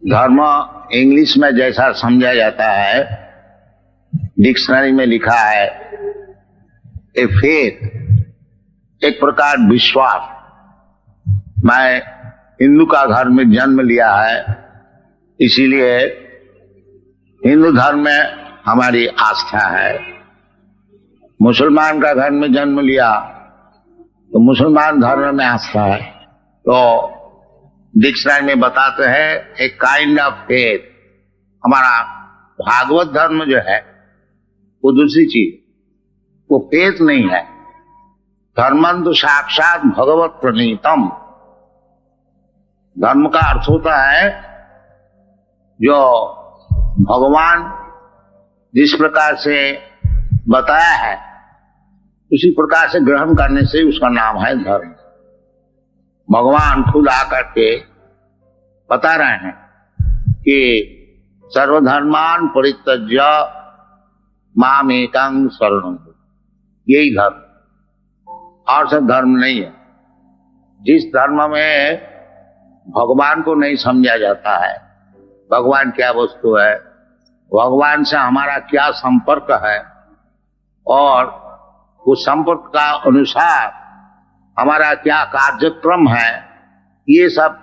धर्म इंग्लिश में जैसा समझा जाता है, डिक्शनरी में लिखा है ए फेथ, एक प्रकार विश्वास। मैं हिंदू का घर में जन्म लिया है, इसीलिए हिंदू धर्म में हमारी आस्था है। मुसलमान का घर में जन्म लिया तो मुसलमान धर्म में आस्था है। तो डिक्शनरी में बताते हैं एक काइंड ऑफ फेथ। हमारा भागवत धर्म जो है वो दूसरी चीज, वो फेथ नहीं है। धर्मं तो साक्षात भगवत प्रणीतम। धर्म का अर्थ होता है जो भगवान जिस प्रकार से बताया है उसी प्रकार से ग्रहण करने से उसका नाम है धर्म। भगवान खुद आकर के बता रहे हैं कि सर्वधर्मान परित्यज्य मामेकं शरणं, यही धर्म, और सब धर्म नहीं है। जिस धर्म में भगवान को नहीं समझा जाता है, भगवान क्या वस्तु है, भगवान से हमारा क्या संपर्क है और उस संपर्क का अनुसार हमारा क्या कार्यक्रम है, ये सब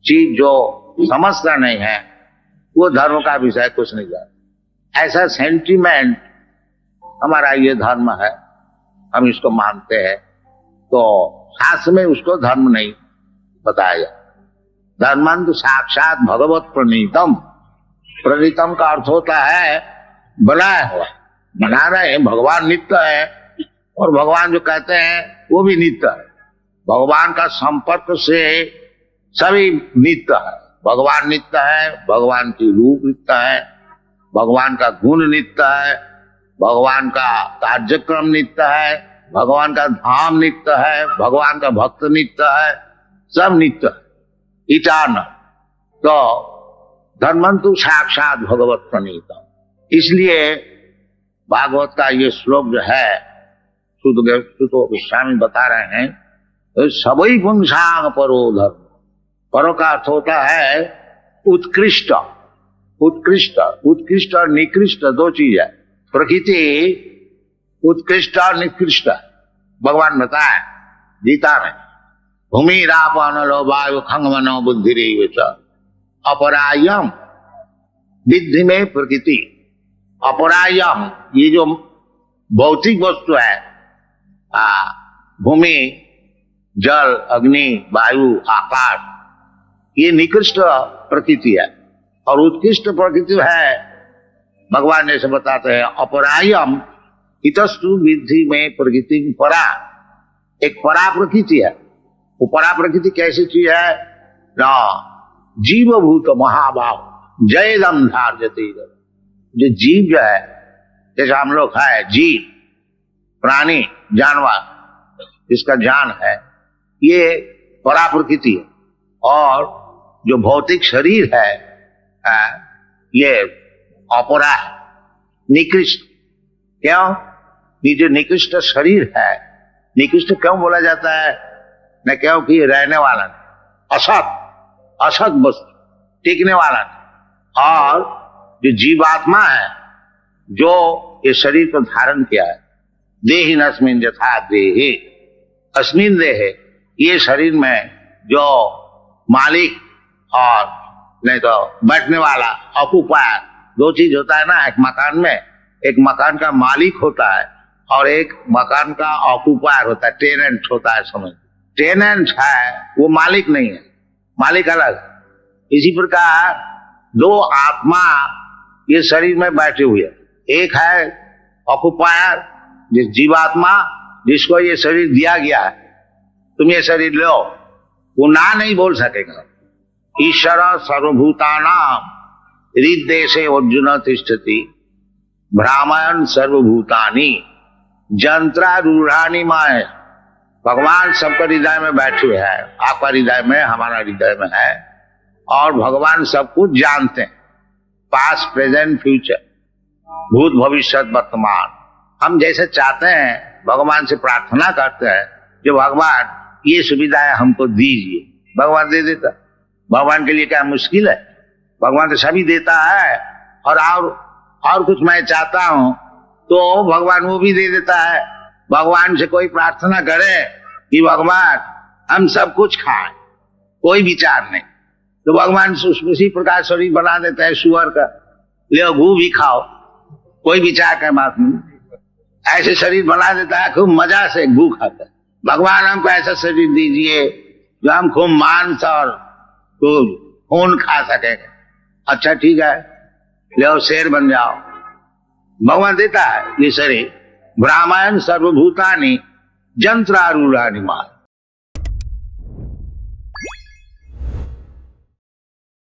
चीज जो समझता नहीं है वो धर्म का विषय कुछ नहीं जानता। ऐसा सेंटिमेंट हमारा ये धर्म है, हम इसको मानते हैं। तो शास्त्र में उसको धर्म नहीं बताया जाता। धर्मं तो साक्षात भगवत प्रणीतम। प्रणीतम का अर्थ होता है बनाया हुआ, बना रहे हैं। भगवान नित्य है और भगवान जो कहते हैं वो भी नित्य है। भगवान का संपर्क से सभी नित्य है। भगवान नित्य है, भगवान की रूप नित्य है, भगवान का गुण नित्य है, भगवान का कार्यक्रम नित्य है, भगवान का धाम नित्य है, भगवान का भक्त नित्य है, सब नित्य है, इटर्नल। तो धर्मंतु साक्षात भगवत प्रणीतम। इसलिए भागवत का ये श्लोक जो है सुत गोस्वामी बता रहे हैं, तो सबई पुंसांग परो धर्म। परो का अर्थ होता है उत्कृष्ट। उत्कृष्ट, उत्कृष्ट और निकृष्ट दो चीज है। प्रकृति उत्कृष्ट और निकृष्ट भगवान बताए गीता में। भूमि रापन लो वायु खंग मनो बुद्धि रे अपरायम विद्धि में प्रकृति। अपरायम ये जो भौतिक वस्तु है, भूमि, जल, अग्नि, वायु, आकाश, ये निकृष्ट प्रकृति है। और उत्कृष्ट प्रकृति है भगवान जैसे बताते हैं अपरायम इतस्तु विद्धि में प्रकृति परा। एक परा प्रकृति है। वो परा प्रकृति कैसी चीज है ना, जीवभूत महाभाव जयदम धार्यते। जो जीव जो है, जैसे हम लोग है जीव, प्राणी, जानवर, जिसका जान है, ये परा प्रकृति है। और जो भौतिक शरीर है ये अपरा है, निकृष्ट। क्यों? ये जो निकृष्ट शरीर है, निकृष्ट क्यों बोला जाता है न, क्योंकि रहने वाला नहीं, असत, असत वस्तु, टिकने वाला नहीं। और जो जीवात्मा है जो ये शरीर को धारण किया है, देहिनस्मिन् यथा देहे अस्मिन् देहे, ये शरीर में जो मालिक और नहीं तो बैठने वाला ऑक्युपायर, दो चीज होता है ना एक मकान में। एक मकान का मालिक होता है और एक मकान का ऑक्युपायर होता है, टेनेंट होता है। समझ, टेनेंट है वो मालिक नहीं है, मालिक अलग। इसी प्रकार दो आत्मा ये शरीर में बैठे हुए, एक है ऑक्युपायर जिस जीवात्मा जिसको ये शरीर दिया गया है, तुम ये शरीर लो, वो ना नहीं बोल सकेगा। ईश्वर सर्वभूतानाम हृद्देशे अर्जुन तिष्ठति भ्रामयन् सर्वभूतानि जंत्रारूढ़ानि माय। भगवान सबका हृदय में बैठे हुए हैं, आपका हृदय में, हमारा हृदय में है। और भगवान सब कुछ जानते हैं, पास्ट, प्रेजेंट, फ्यूचर, भूत, भविष्य, वर्तमान। हम जैसे चाहते हैं भगवान से प्रार्थना करते हैं, जो भगवान ये सुविधाएं हमको दीजिए, भगवान दे देता। भगवान के लिए क्या मुश्किल है? भगवान तो सभी देता है, और कुछ मैं चाहता हूं तो भगवान वो भी दे देता है। भगवान से कोई प्रार्थना करे कि भगवान हम सब कुछ खाएं, कोई विचार नहीं, तो भगवान उसी प्रकार शरीर बना देता है सुअर का, ले घू भी खाओ, कोई विचार का बात नहीं, ऐसे शरीर बना देता है, खूब मजा से घू खाता है। भगवान हमको ऐसा शरीर दीजिए जो हम खूब मांस और खून खा सकेंगे। अच्छा ठीक है, ले शेर बन जाओ। भगवान देता है ये शरीर। ब्राह्मण सर्वभूतानि जंत्रारूढ़ानि माया।